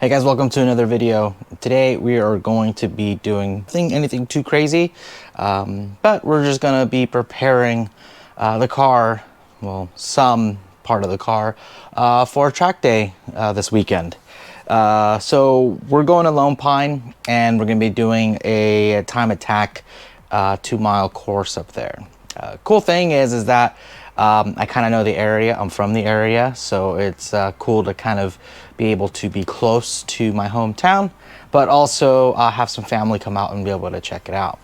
Hey guys, welcome to another video. Today we are going to be doing anything too crazy, but we're just gonna be preparing the car, well, some part of the car, for track day this weekend. So we're going to Lone Pine and we're gonna be doing a time attack 2-mile course up there. Cool thing is that I kind of know the area. I'm from the area, so it's cool to kind of be able to be close to my hometown, but also have some family come out and be able to check it out.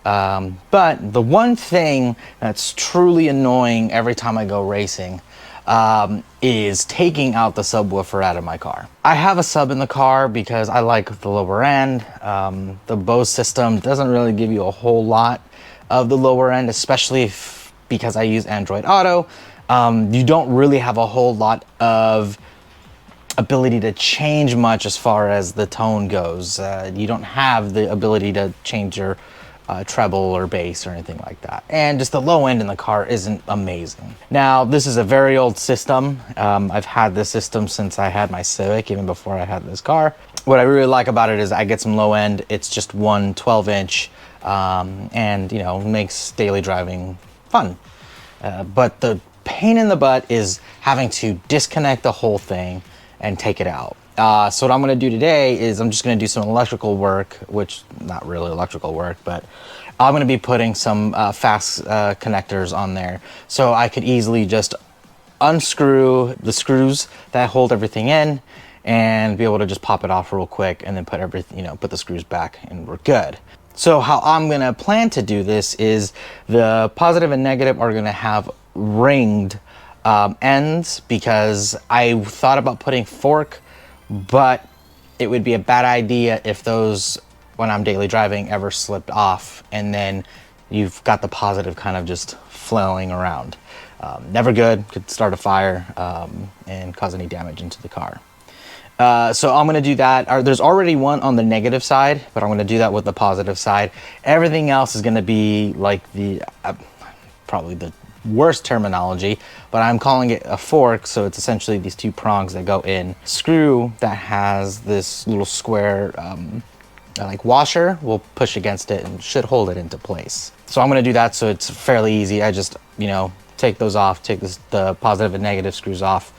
But the one thing that's truly annoying every time I go racing is taking out the subwoofer out of my car. I have a sub in the car because I like the lower end. The Bose system doesn't really give you a whole lot of the lower end, especially because I use Android Auto. You don't really have a whole lot of ability to change much as far as the tone goes. You don't have the ability to change your treble or bass or anything like that. And just the low end in the car isn't amazing. Now, this is a very old system. I've had this system since I had my Civic, even before I had this car. What I really like about it is I get some low end. It's just one 12-inch and, you know, makes daily driving fun. But the pain in the butt is having to disconnect the whole thing and take it out. So what I'm gonna do today is I'm just gonna do some electrical work, which not really electrical work, but I'm gonna be putting some fast connectors on there. So I could easily just unscrew the screws that hold everything in and be able to just pop it off real quick and then put everything, you know, put the screws back and we're good. So how I'm gonna plan to do this is the positive and negative are gonna have ringed ends, because I thought about putting fork, but it would be a bad idea if those, when I'm daily driving, ever slipped off and then you've got the positive kind of just flailing around. Never good, could start a fire and cause any damage into the car. So I'm gonna do that. There's already one on the negative side, but I'm gonna do that with the positive side. Everything else is gonna be like the, probably the worst terminology, but I'm calling it a fork. So it's essentially these two prongs that go in. Screw that has this little square like washer will push against it and should hold it into place. So I'm gonna do that, so it's fairly easy. I just, you know, take those off, take the positive and negative screws off,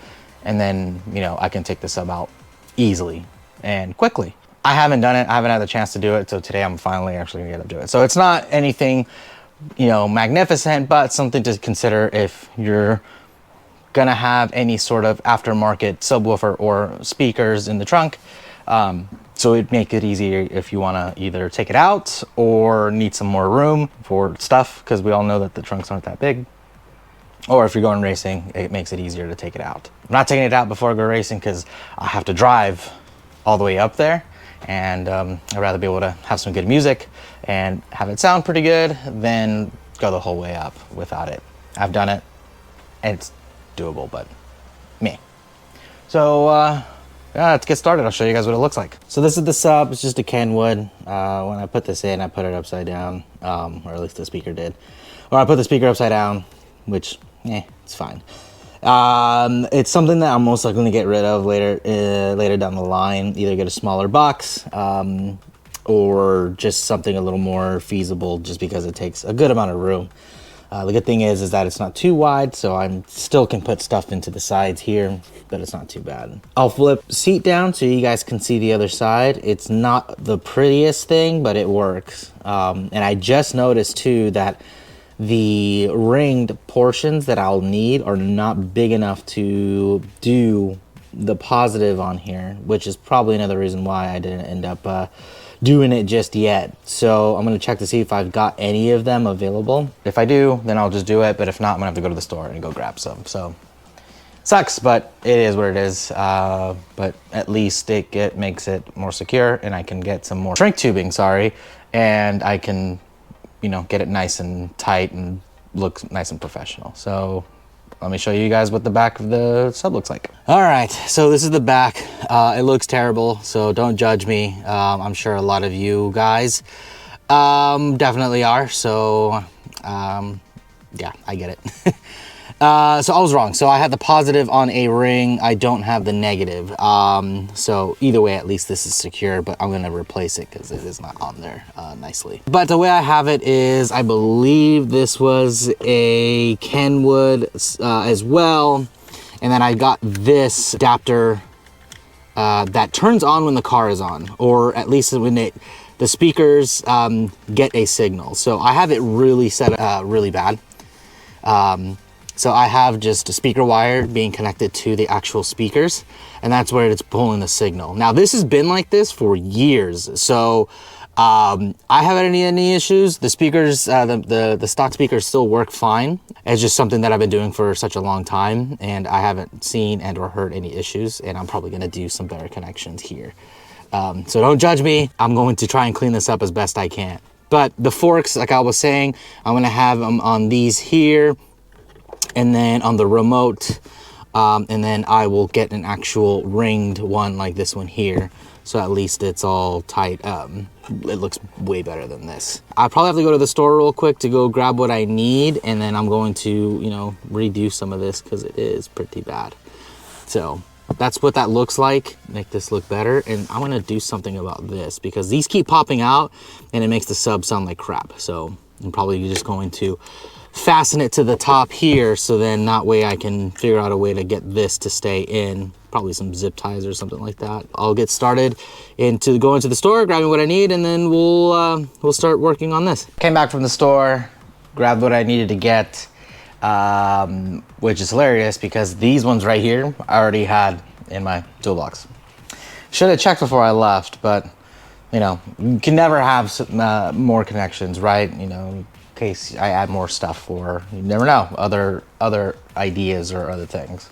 and then, you know, I can take the sub out easily and quickly. I haven't done it, I haven't had the chance to do it, so today I'm finally actually gonna get to do it. So it's not anything, you know, magnificent, but something to consider if you're gonna have any sort of aftermarket subwoofer or speakers in the trunk. So it'd make it easier if you wanna either take it out or need some more room for stuff, because we all know that the trunks aren't that big. Or if you're going racing, it makes it easier to take it out. I'm not taking it out before I go racing because I have to drive all the way up there, and I'd rather be able to have some good music and have it sound pretty good than go the whole way up without it. I've done it and it's doable, but me. So yeah, let's get started. I'll show you guys what it looks like. So this is the sub, it's just a Kenwood. When I put this in, I put it upside down, or at least the speaker did. Or I put the speaker upside down, which, it's fine. It's something that I'm most likely to get rid of later down the line. Either get a smaller box, or just something a little more feasible, just because it takes a good amount of room. The good thing is that it's not too wide, so I still can put stuff into the sides here, but it's not too bad. I'll flip seat down so you guys can see the other side. It's not the prettiest thing, but it works. And I just noticed too that the ringed portions that I'll need are not big enough to do the positive on here, which is probably another reason why I didn't end up doing it just yet. So I'm gonna check to see if I've got any of them available. If I do, then I'll just do it, but if not, I'm gonna have to go to the store and go grab some. So sucks, but it is what it is. But at least it makes it more secure, and I can get some more shrink tubing, and I can, you know, get it nice and tight and look nice and professional. So let me show you guys what the back of the sub looks like. All right, so this is the back. It looks terrible, so don't judge me. I'm sure a lot of you guys definitely are. So yeah, I get it. So I was wrong. So I had the positive on a ring. I don't have the negative. So either way, at least this is secure, but I'm gonna replace it because it is not on there nicely. But the way I have it is, I believe this was a Kenwood as well. And then I got this adapter that turns on when the car is on, or at least when the speakers get a signal. So I have it really set really bad. So I have just a speaker wire being connected to the actual speakers, and that's where it's pulling the signal. Now this has been like this for years, so I haven't had any issues. The speakers, the stock speakers still work fine. It's just something that I've been doing for such a long time, and I haven't seen and or heard any issues, and I'm probably gonna do some better connections here. So don't judge me. I'm going to try and clean this up as best I can. But the forks, like I was saying, I'm gonna have them on these here, and then on the remote, and then I will get an actual ringed one like this one here, so at least it's all tight. It looks way better than this. I probably have to go to the store real quick to go grab what I need, and then I'm going to, you know, redo some of this because it is pretty bad. So that's what that looks like. Make this look better, and I'm gonna do something about this because these keep popping out and it makes the sub sound like crap. So I'm probably just going to fasten it to the top here, so then that way I can figure out a way to get this to stay in, probably some zip ties or something like that. I'll get started go into the store, grabbing what I need, and then we'll start working on this. Came back from the store, grabbed what I needed to get, which is hilarious because these ones right here I already had in my toolbox. Should have checked before I left, but you know, you can never have more connections, right? You know, case I add more stuff, for you never know, other ideas or other things.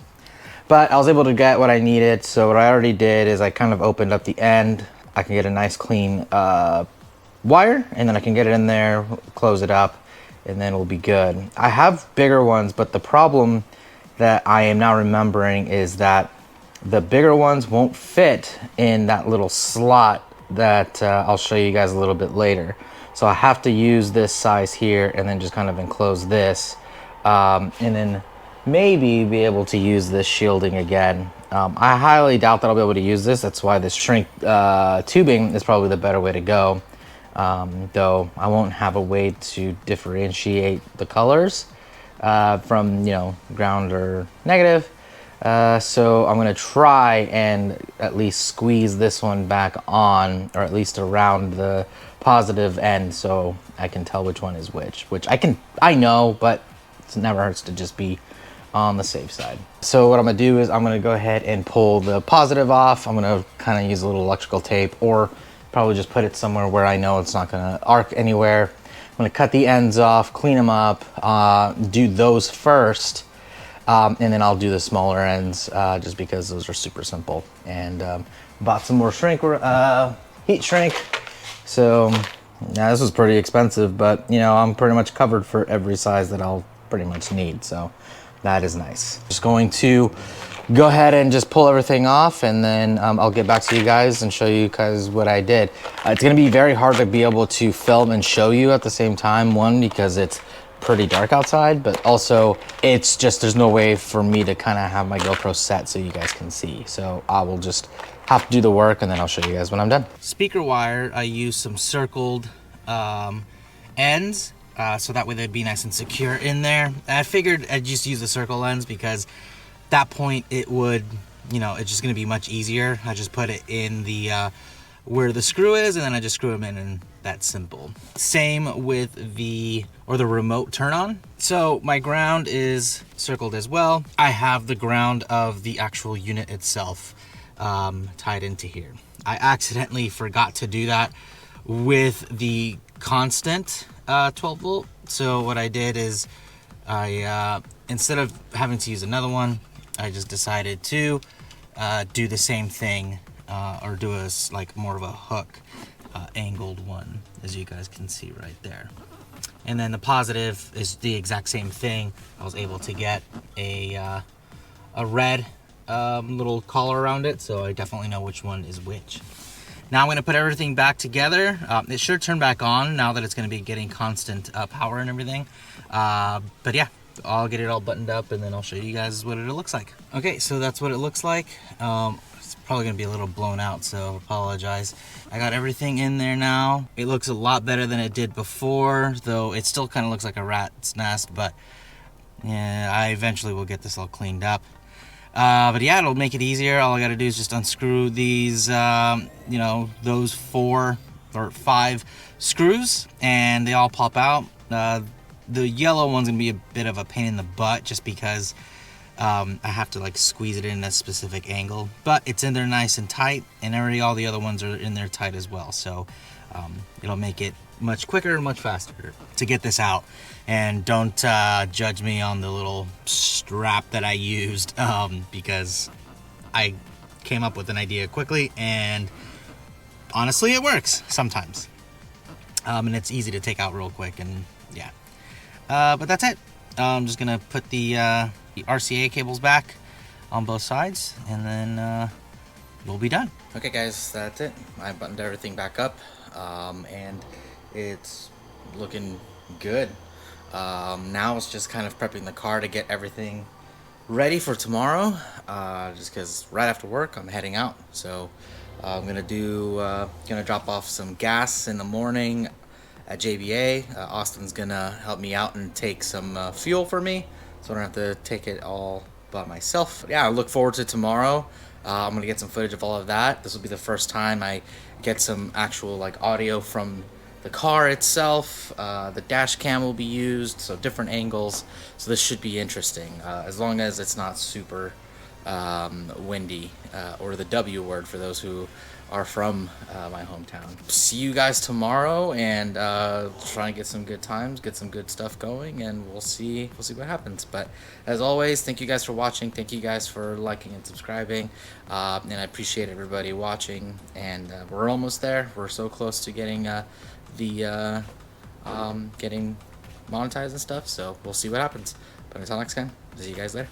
But I was able to get what I needed. So what I already did is I kind of opened up the end. I can get a nice clean wire, and then I can get it in there, close it up, and then it'll be good. I have bigger ones, but the problem that I am now remembering is that the bigger ones won't fit in that little slot that I'll show you guys a little bit later. So I have to use this size here and then just kind of enclose this, and then maybe be able to use this shielding again. I highly doubt that I'll be able to use this. That's why this shrink tubing is probably the better way to go. Though I won't have a way to differentiate the colors from, you know, ground or negative. So I'm gonna try and at least squeeze this one back on, or at least around the positive end, so I can tell which one is which I know, but it never hurts to just be on the safe side. So what I'm gonna do is I'm gonna go ahead and pull the positive off. I'm gonna kind of use a little electrical tape, or probably just put it somewhere where I know it's not gonna arc anywhere. I'm gonna cut the ends off, clean them up, do those first, and then I'll do the smaller ends, just because those are super simple. And bought some more heat shrink. So yeah, this was pretty expensive, but you know, I'm pretty much covered for every size that I'll pretty much need. So that is nice. Just going to go ahead and just pull everything off, and then I'll get back to you guys and show you guys what I did. It's gonna be very hard to be able to film and show you at the same time. One, because it's pretty dark outside, but also it's just, there's no way for me to kind of have my GoPro set so you guys can see. So I will just have to do the work, and then I'll show you guys when I'm done. Speaker wire, I use some circled ends, so that way they'd be nice and secure in there. And I figured I'd just use the circle ends because at that point it would, you know, it's just gonna be much easier. I just put it in the where the screw is, and then I just screw them in, and that's simple. Same with the remote turn on. So my ground is circled as well. I have the ground of the actual unit itself tied into here. I accidentally forgot to do that with the constant 12 volt. So what I did is I instead of having to use another one, I just decided to do the same thing, or do a like more of a hook angled one, as you guys can see right there. And then the positive is the exact same thing. I was able to get a red little collar around it, so I definitely know which one is which. Now I'm going to put everything back together. It should turn back on now that it's going to be getting constant power and everything. But yeah, I'll get it all buttoned up and then I'll show you guys what it looks like. Okay, so that's what it looks like. It's probably going to be a little blown out, so apologize. I got everything in there now. It looks a lot better than it did before, though it still kind of looks like a rat's nest, but yeah, I eventually will get this all cleaned up. But yeah, it'll make it easier. All I gotta do is just unscrew these, you know, those 4 or 5 screws, and they all pop out. The yellow one's gonna be a bit of a pain in the butt just because I have to like squeeze it in a specific angle, but it's in there nice and tight, and already all the other ones are in there tight as well. So it'll make it much quicker and much faster to get this out. And don't judge me on the little strap that I used, because I came up with an idea quickly, and honestly it works sometimes, and it's easy to take out real quick. And yeah, but that's it. I'm just gonna put the RCA cables back on both sides, and then we'll be done. Okay guys, that's it. I buttoned everything back up, and it's looking good. Now it's just kind of prepping the car to get everything ready for tomorrow, just because right after work I'm heading out. So I'm gonna drop off some gas in the morning at JBA. Austin's gonna help me out and take some fuel for me, so I don't have to take it all by myself. Yeah, I look forward to tomorrow. I'm gonna get some footage of all of that. This will be the first time I get some actual like audio from the car itself. The dash cam will be used, so different angles. So this should be interesting, as long as it's not super windy, or the W word for those who are from my hometown. See you guys tomorrow, and try and get some good times, get some good stuff going, and we'll see what happens. But as always, thank you guys for watching. Thank you guys for liking and subscribing, and I appreciate everybody watching. And we're almost there. We're so close to getting getting monetized and stuff, so we'll see what happens. But until next time, see you guys later.